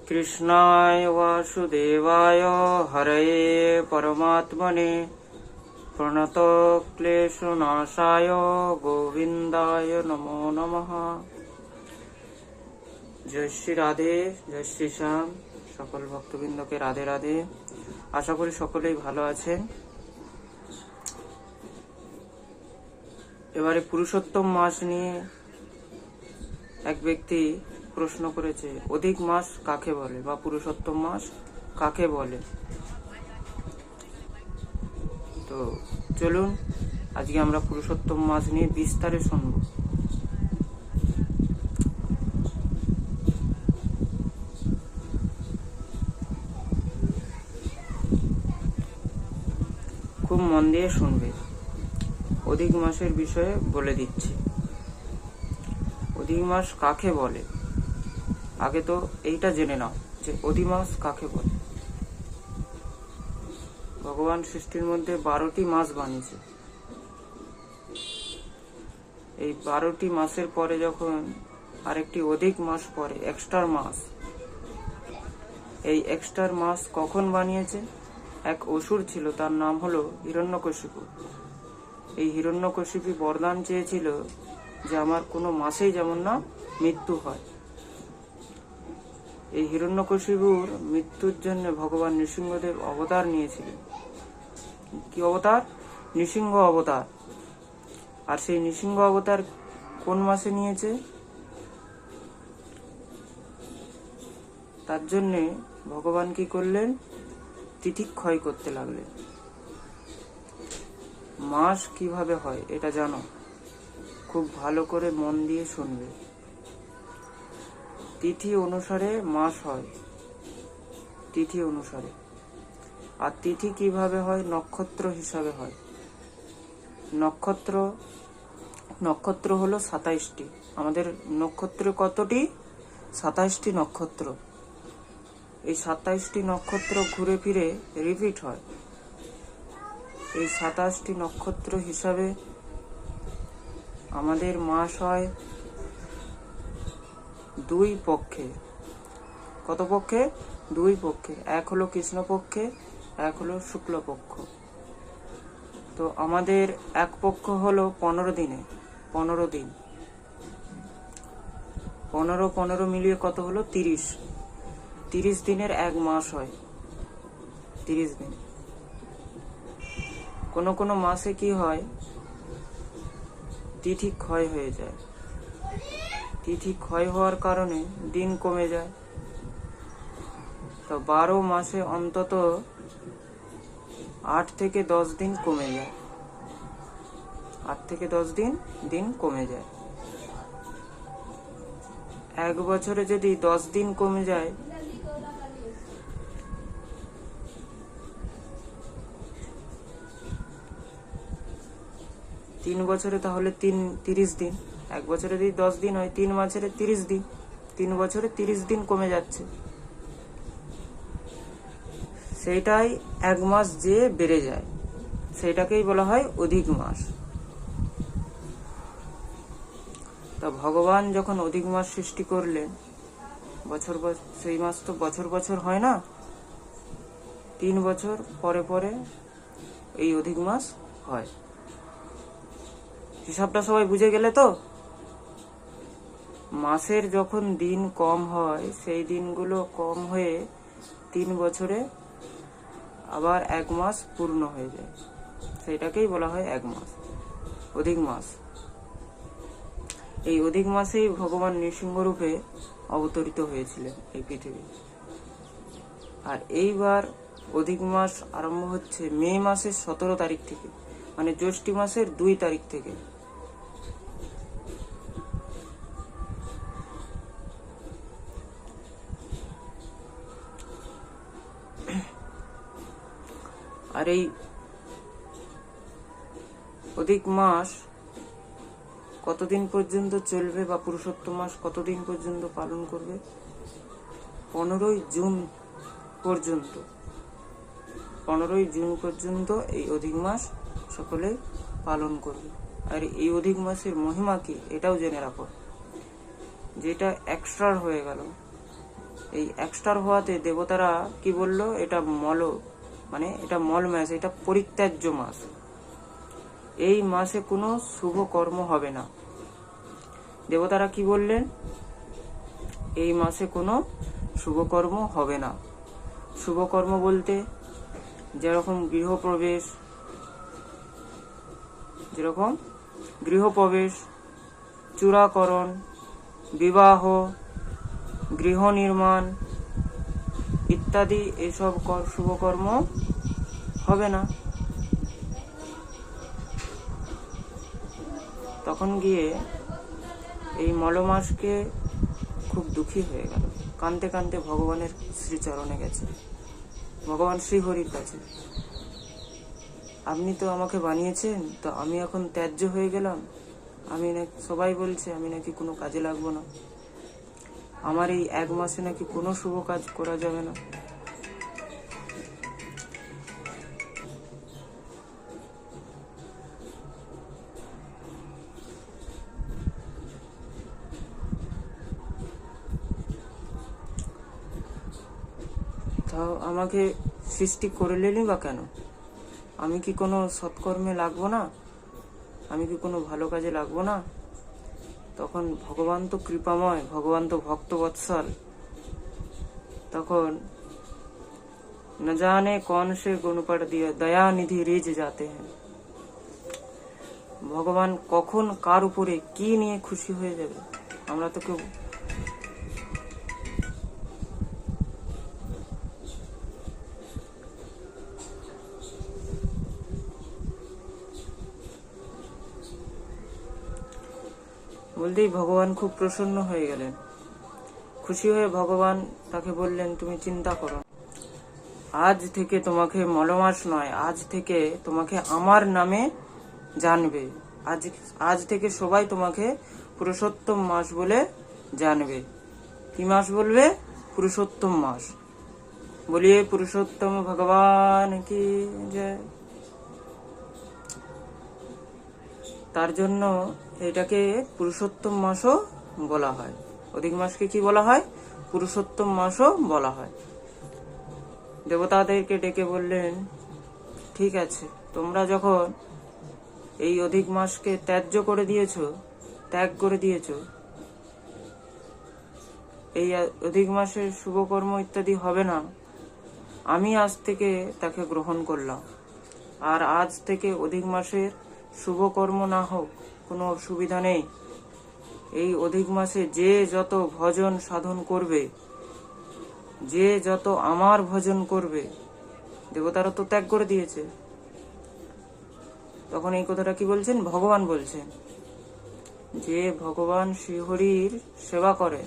कृष्णाय वासुदेवाय हरये परमात्मने प्रणतक्लेशनाशाय गोविंदाय नमो नमः। जय श्री राधे, जय श्री श्याम। সকল ভক্তবৃন্দকে রাধে রাধে। আশা করি সকলেই ভালো আছেন। এবারে পুরুষোত্তম মাস নিয়ে এক ব্যক্তি প্রশ্ন করেছে, অধিক মাস কাকে বলে বা পুরুষোত্তম মাস কাকে বলে। তো চলুন আজকে আমরা পুরুষোত্তম মাস নিয়ে বিস্তারে শুনব। খুব মন দিয়ে শুনবে। অধিক মাসের বিষয়ে বলে দিচ্ছি। অধিক মাস কাকে বলে, আগে তো এইটা জেনে নাও যে অধিক মাস কাকে বলে। ভগবান সৃষ্টির মধ্যে 12টি মাস বানিয়েছে। এই 12টি মাসের পরে যখন আরেকটি অধিক মাস পরে এক্সট্রা মাস, এই এক্সট্রা মাস কখন বানিয়েছে? এক অসুর ছিল, তার নাম হলো হিরণ্যকশিপু। এই হিরণ্যকশিপু বরদান চেয়েছিল যে আমার কোনো মাসেই যেমন না মৃত্যু হয়। এই হিরণ্যকশিপুর মৃত্যুর জন্য ভগবান নৃসিংহদেব অবতার নিয়েছিলেন। কি অবতার? নৃসিংহ অবতার। আর সেই নৃসিংহ অবতার কোন মাসে নিয়েছে? তার জন্য ভগবান কি করলেন? তিথি ক্ষয় করতে লাগলেন। মাস কিভাবে হয় এটা জানো? খুব ভালো করে মন দিয়ে শুনবে। তিথি অনুসারে মাস হয়, তিথি অনুসারে। আর তিথি কিভাবে হয়? নক্ষত্র হিসাবে হয়। নক্ষত্র হলো 27টি। আমাদের নক্ষত্র কতটি? 27টি নক্ষত্র। এই 27টি নক্ষত্র ঘুরে ফিরে রিপিট হয়। এই 27টি নক্ষত্র হিসাবে আমাদের মাস হয় 2 পক্ষে। কত পক্ষে? 2 পক্ষে। এক হলো কৃষ্ণপক্ষে, এক হলো শুক্লপক্ষ। তো আমাদের এক পক্ষ হলো 15 দিনে, 15 দিন। 15 মিলিয়ে কত হলো? 30। 30 দিনের এক মাস হয়। 30 দিন। কোনো মাসে কি হয়? তিথি ক্ষয় হয়ে যায়। তিথি ক্ষয় হওয়ার কারণে দিন কমে যায়। তো 12 মাসে অন্তত 8 থেকে 10 দিন কমে যায়। 8 থেকে 10 দিন কমে যায়। এক বছরে যদি 10 দিন কমে যায়, তিন বছরে তাহলে 30 দিন। এক বছরে যদি 10 দিন হয়, 3 বছরে 30 দিন। 3 বছরে 30 দিন কমে যাচ্ছে। সেইটাই এক মাস যে বেড়ে যায়, সেইটাকেই বলা হয় অধিক মাস। তা ভগবান যখন অধিক মাস সৃষ্টি করলেন, সেই মাস তো বছর হয় না, 3 বছর পরে পরে এই অধিক মাস হয়। হিসাবটা সবাই বুঝে গেলে তো? মাসের যখন দিন কম হয়, সেই দিনগুলো কম হয়ে 3 বছরে আবার 1 মাস পূর্ণ হয়ে যায়। সেটাকেই বলা হয় 1 মাস, অধিক মাস। এই অধিক মাসেই ভগবান নৃসিংহ রূপে অবতরিত হয়েছিলেন এই পৃথিবী। আর এইবার অধিক মাস আরম্ভ হচ্ছে মে মাসের 17 তারিখ থেকে, মানে জ্যৈষ্ঠী মাসের 2 তারিখ থেকে। আর এই অধিক মাস কতদিন পর্যন্ত চলবে বা পুরুষোত্তম মাস কতদিন পর্যন্ত পালন করবে? 15ই জুন পর্যন্ত। 15ই জুন পর্যন্ত এই অধিক মাস সকলে পালন করবে। আর এই অধিক মাসের মহিমা কি এটাও জেনে রাখো। যেটা এক্সট্রা হয়ে গেল, এই এক্সট্রা হওয়াতে দেবতারা কি বলল, এটা এটা মল মাস, এটা পরিত্যাজ্য মাস, এই মাসে কোনো শুভ কর্ম হবে না। দেবতারা কি বললেন, এই মাসে কোনো শুভকর্ম হবে না। শুভকর্ম বলতে যেরকম গৃহপ্রবেশ, চূড়াকরণ, বিবাহ, গৃহ নির্মাণ ইত্যাদি এসব শুভকর্ম হবে না। তখন গিয়ে এই মলমাসকে খুব দুঃখী হয়ে গেল, কাঁদতে কাঁদতে ভগবানের শ্রীচরণে গেছে, ভগবান শ্রীহরির কাছে। আপনি তো আমাকে বানিয়েছেন, তো আমি এখন ত্যায্য হয়ে গেলাম, সবাই বলছে আমি নাকি কোনো কাজে লাগবো না, আমার এই 1 মাসে নাকি কোনো শুভ কাজ করা যাবে না। তাও আমাকে সৃষ্টি করলেনই বা কেন? আমি কি কোনো সৎকর্মে লাগবো না? আমি কি কোনো ভালো কাজে লাগবো না? তখন ভগবান তো কৃপাময়, ভগবান তো ভক্তবৎসল, তখন न जाने कौन से गुण पर दिया दया निधि रीझ जाते हैं। ভগবান কখন কার উপরে কি নিয়ে খুশি হয়ে যাবে আমরা তো কেউ বলতেই ভগবান খুব প্রসন্ন হয়ে গেলেন। খুশি হয়ে ভগবান তাকে বললেন, তুমি চিন্তা করো, আজ থেকে তোমাকে মলমাস নয়, আজ থেকে তোমাকে আমার নামে জানবে। আজ থেকে সবাই তোমাকে পুরুষোত্তম মাস বলে জানবে। কি মাস বলবে? পুরুষোত্তম মাস। বলিয়ে পুরুষোত্তম ভগবান কি জয়। তার জন্য এটাকে পুরুষোত্তম মাসও বলা হয়। অধিক মাসকে কি বলা হয়? পুরুষোত্তম মাসও বলা হয়। দেবতাদেরকে ডেকে বললেন, ঠিক আছে, তোমরা যখন এই অধিক মাসকে ত্যাগ করে দিয়েছো, এই অধিক মাসের শুভকর্ম ইত্যাদি হবে না, আমি আজ থেকে তাকে গ্রহণ করলাম। আর আজ থেকে অধিক মাসের শুভকর্ম না হোক কোনো অসুবিধা নেই। এই অধিক মাসে যে যত ভজন সাধন করবে, যে যত আমার ভজন করবে, দেবতারা তো ত্যাগ করে দিয়েছে। তখন এই কথাটা কি বলছেন? ভগবান বলছেন, যে ভগবান শ্রীহরির সেবা করে,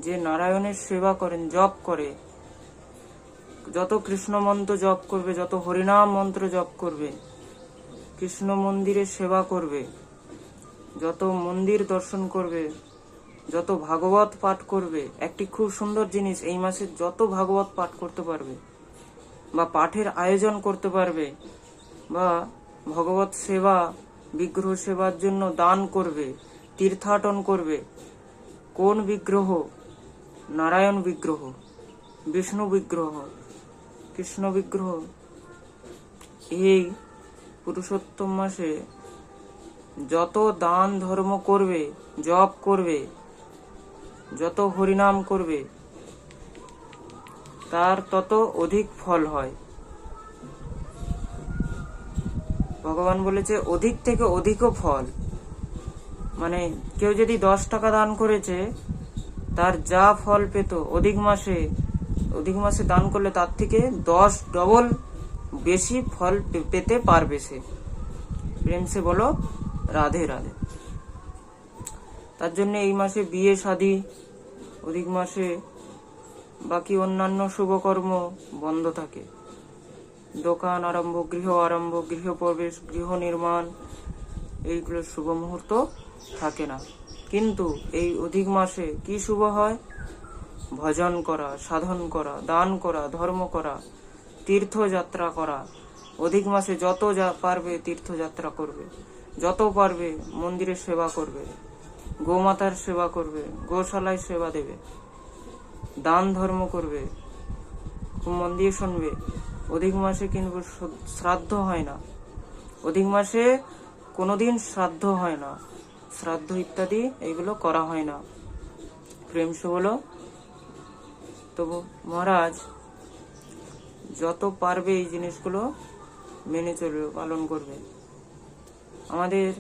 যে নারায়ণের সেবা করেন, জপ করে, যত কৃষ্ণ মন্ত্র জপ করবে, যত হরিনাম মন্ত্র জপ করবে, কৃষ্ণ মন্দিরে সেবা করবে, যত মন্দির দর্শন করবে, যত ভাগবত পাঠ করবে। একটি খুব সুন্দর জিনিস, এই মাসে যত ভাগবত পাঠ করতে পারবে বা পাঠের আয়োজন করতে পারবে বা ভগবত সেবা, বিগ্রহ সেবার জন্য দান করবে, তীর্থাটন করবে। কোন বিগ্রহ? নারায়ণ বিগ্রহ, বিষ্ণু বিগ্রহ, কৃষ্ণ বিগ্রহ। এই পুরুষোত্তম মাসে যত দান ধর্ম করবে, জপ করবে, যত হরিনাম করবে, তার তত অধিক ফল হয়। ভগবান বলেছে অধিক থেকে অধিকও ফল। মানে কেউ যদি 10 টাকা দান করেছে, তার যা ফল পেত অধিক মাসে দান করলে তার থেকে 10 ডবল বেশি ফল পেতে পারবে সে। প্রেম সে বলো রাধে রাধে। তার জন্য এই মাসে বিয়ে শাদী, অধিক মাসে বাকি অন্যান্য শুভকর্ম বন্ধ থাকে। দোকান আরম্ভ, গৃহ প্রবেশ, গৃহ নির্মাণ, এইগুলো শুভ মুহূর্ত থাকে না। কিন্তু এই অধিক মাসে কি শুভ হয়? ভজন করা, সাধন করা, দান করা, ধর্ম করা, তীর্থযাত্রা করা। অধিক মাসে যত পারবে তীর্থযাত্রা করবে, যত পারবে মন্দিরের সেবা করবে, গোমাতার সেবা করবে, গোশালায় সেবা দেবে। দান ধর্ম করবে। খুব মন দিয়ে শুনবে, অধিক মাসে কিন্তু শ্রাদ্ধ হয় না। অধিক মাসে কোনোদিন শ্রাদ্ধ হয় না, শ্রাদ্ধ ইত্যাদি এইগুলো করা হয় না। প্রেম সে বলো। তবু মহারাজ যত পারবে এই জিনিসগুলো মেনে চলবে, পালন করবে। আমাদের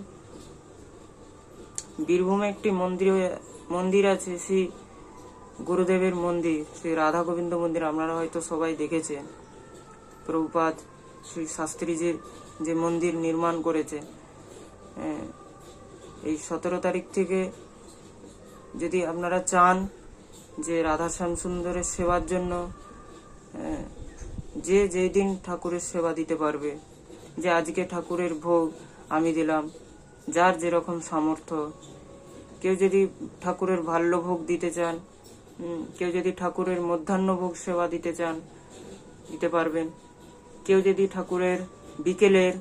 বীরভূমে একটি মন্দির আছে, শ্রী গুরুদেবের মন্দির, শ্রী রাধা গোবিন্দ মন্দির। আপনারা হয়তো সবাই দেখেছেন। প্রভুপাদ শ্রী শাস্ত্রী যে মন্দির নির্মাণ করেছে, এই 17 তারিখ থেকে যদি আপনারা চান যে রাধা শ্যাম সুন্দরের সেবার জন্য, যে যেই দিন ঠাকুরের সেবা দিতে পারবে, যে আজকে ঠাকুরের ভোগ আমি দিলাম, যার যেরকম সামর্থ্য। কেউ যদি ঠাকুরের বাল্য ভোগ দিতে চান, কেউ যদি ঠাকুরের মধ্যাহ্ন ভোগ সেবা দিতে চান, দিতে পারবেন। কেউ যদি ঠাকুরের বিকেলের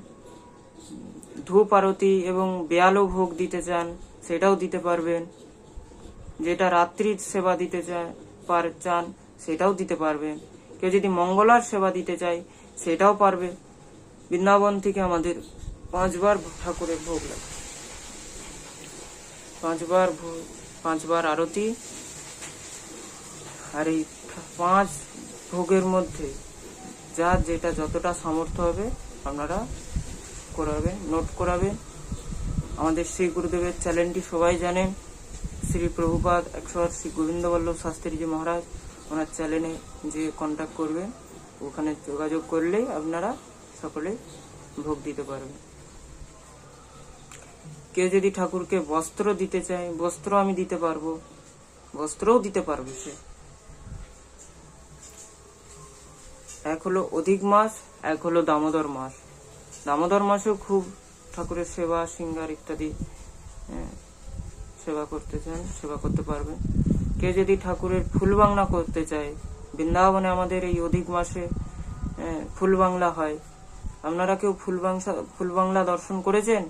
ধূপ আরতি এবং বেয়ালো ভোগ দিতে চান, সেটাও দিতে পারবেন। যেটা রাত্রির সেবা দিতে চান, সেটাও দিতে পারবেন। কেউ যদি মঙ্গলার সেবা দিতে চায়, সেটাও পারবে। বৃন্দাবন থেকে আমাদের 5 বার ঠাকুরের ভোগ লাগে, 5 বার আরতি। আর এই 5 ভোগের মধ্যে যার যেটা যতটা সামর্থ্য হবে আপনারা করাবেন, নোট করাবেন। আমাদের শ্রী গুরুদেবের চ্যানেলটি সবাই জানেন, শ্রী প্রভুপাদ 108 শ্রী গোবিন্দ বল্লভ শাস্ত্রীজি মহারাজ। ওনার চ্যানেলে যে কন্ট্যাক্ট করবেন, ওখানে যোগাযোগ করলেই আপনারা সকলে ভোগ দিতে পারবেন। কেউ যদি ঠাকুরকে বস্ত্র দিতে চায়, বস্ত্র আমি দিতে পারবো, বস্ত্রও দিতে পারবে সে। এক হলো অধিক মাস, এক হলো দামোদর মাস। দামোদর মাসেও খুব ঠাকুরের সেবা সিঙ্গার ইত্যাদি সেবা করতে চান, সেবা করতে পারবেন। কেউ যদি ঠাকুরের ফুল বাংলা করতে চায়, বৃন্দাবনে আমাদের এই অধিক মাসে ফুল বাংলা হয়। আপনারা কেউ ফুল বাংলা দর্শন করেছেন?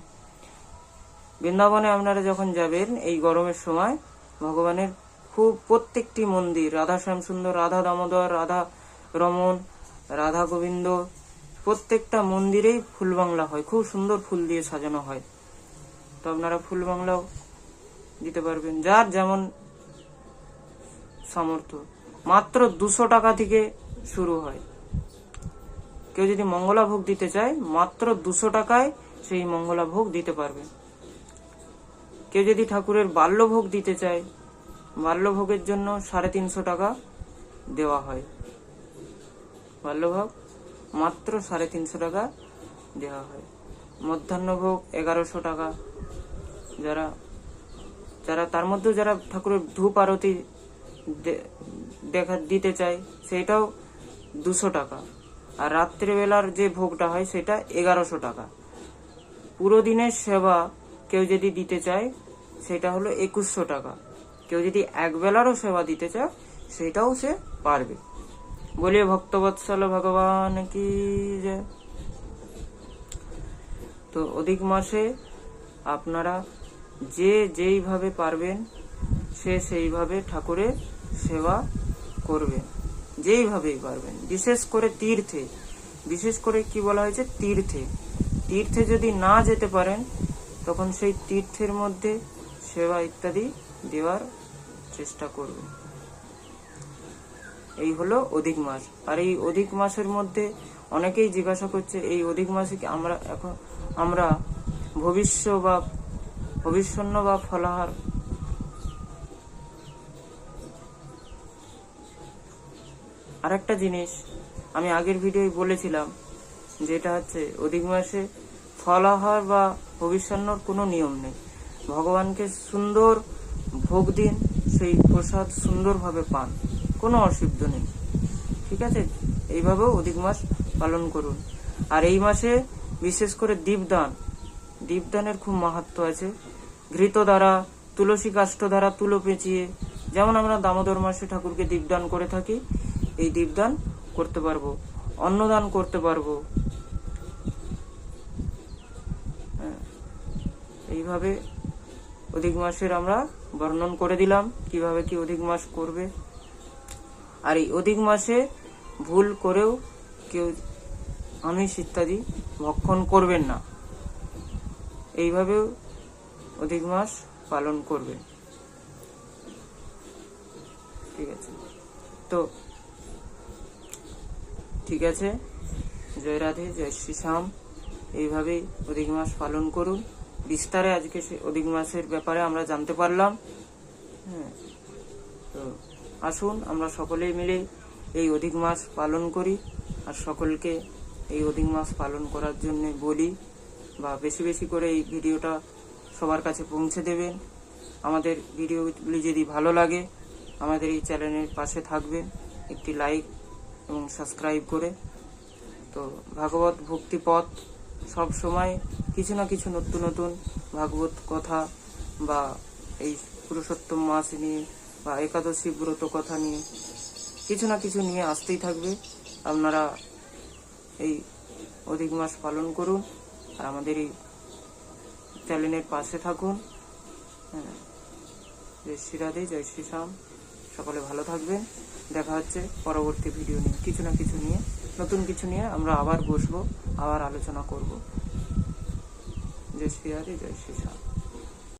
বৃন্দাবনে আপনারা যখন যাবেন এই গরমের সময়, ভগবানের খুব প্রত্যেকটি মন্দির, রাধা শ্যাম সুন্দর, রাধা দামোদর, রাধা রমন, রাধা গোবিন্দ, প্রত্যেকটা মন্দিরেই ফুল বাংলা হয়, খুব সুন্দর ফুল দিয়ে সাজানো হয়। তো আপনারা ফুল বাংলাও দিতে পারবেন, যার যেমন সামর্থ্য। মাত্র 200 টাকা থেকে শুরু হয়। কেউ যদি মঙ্গলা ভোগ দিতে চায়, মাত্র 200 টাকায় সেই মঙ্গলা ভোগ দিতে পারবে। কেউ যদি ঠাকুরের বাল্যভোগ দিতে চায়, বাল্যভোগের জন্য 350 টাকা দেওয়া হয়। বাল্যভোগ মাত্র 350 টাকা দেওয়া হয়। মধ্যাহ্ন ভোগ 1100 টাকা। যারা তার মধ্যে যারা ঠাকুরের ধূপ আরতি দিতে চায়, সেটাও 200 টাকা। আর রাত্রিবেলার যে ভোগটা হয় সেটা 1100 টাকা। পুরো দিনের সেবা কেউ যদি দিতে চায়, সেটা হলো 2100 টাকা। কেউ যদি একবেলারও সেবা দিতে চায়, সেটাও সে পারবে। বলিয়ে ভক্তবৎসল ভগবান কি জয়। তো অধিক মাসে আপনারা যে যেইভাবে পারবেন, সে সেইভাবে ঠাকুরের সেবা করবেন, যেইভাবেই পারবেন। বিশেষ করে তীর্থে, বিশেষ করে কি বলা হয়েছে, তীর্থে যদি না যেতে পারেন, তখন সেই তীর্থের মধ্যে সেবা ইত্যাদি দেওয়ার চেষ্টা করবেন। এই হলো অধিক মাস। আর এই অধিক মাসের মধ্যে অনেকেই জিজ্ঞাসা করছে, এই অধিক মাসে কি আমরা ভবিষ্যন্ন বা ফলাহার আর একটা জিনিস আমি আগের ভিডিওয় বলেছিলাম, যেটা হচ্ছে অধিক মাসে ফলাহার বা ভবিষ্যন্নর কোনো নিয়ম নেই। ভগবানকে সুন্দর ভোগ দিন, সেই প্রসাদ সুন্দরভাবে পান, কোনো অসুবিধা নেই। ঠিক আছে? এইভাবেও অধিক মাস পালন করুন। আর এই মাসে বিশেষ করে দীপদানের খুব মাহাত্ম্য আছে। ঘৃত দ্বারা, তুলসী কাষ্ঠ দ্বারা তুলো পেঁচিয়ে, যেমন আমরা দামোদর মাসে ঠাকুরকে দীপদান করে থাকি, এই দীপদান করতে পারবো, অন্নদান করতে পারবো। এইভাবে অধিক মাসের আমরা বর্ণন করে দিলাম, কিভাবে কি অধিক মাস করবে। আর এই অধিক মাসে ভুল করেও কেউ আমিষ ইত্যাদি ভক্ষণ করবেন না। এইভাবেও অধিক মাস পালন করবেন। ঠিক আছে, তো ঠিক আছে, জয় রাধে, জয় শ্রীশ্যাম। এইভাবেই অধিক মাস পালন করুন। বিস্তারে আজকে অধিক মাসের ব্যাপারে আমরা জানতে পারলাম। হ্যাঁ, তো আসুন আমরা সকলেই মিলে এই অধিক মাস পালন করি, আর সকলকে এই অধিক মাস পালন করার জন্য বলি, বা বেশি বেশি করে এই ভিডিওটা সবার কাছে পৌঁছে দেবেন। আমাদের ভিডিওগুলি যদি ভালো লাগে আমাদের এই চ্যানেলের পাশে থাকবেন একটি লাইক এবং সাবস্ক্রাইব করে। তো ভাগবত ভক্তি পথ সব সময় কিছু না কিছু নতুন নতুন ভাগবত কথা বা এই পুরুষোত্তম মাস নিয়ে বা একাদশী ব্রত কথা নিয়ে কিছু না কিছু নিয়ে আসতেই থাকবে। আপনারা এই অধিক মাস পালন করুন আর আমাদের এই চ্যানেলের পাশে থাকুন। হ্যাঁ, জয় শ্রী রাধে, জয় শ্রীশ্যাম। সকলে ভালো থাকবেন। দেখা হচ্ছে পরবর্তী ভিডিও নিয়ে, কিছু না কিছু নিয়ে, নতুন কিছু নিয়ে আমরা আবার বসবো, আবার আলোচনা করব। জয় শ্রী রাধে, জয় শ্রীশ্যাম।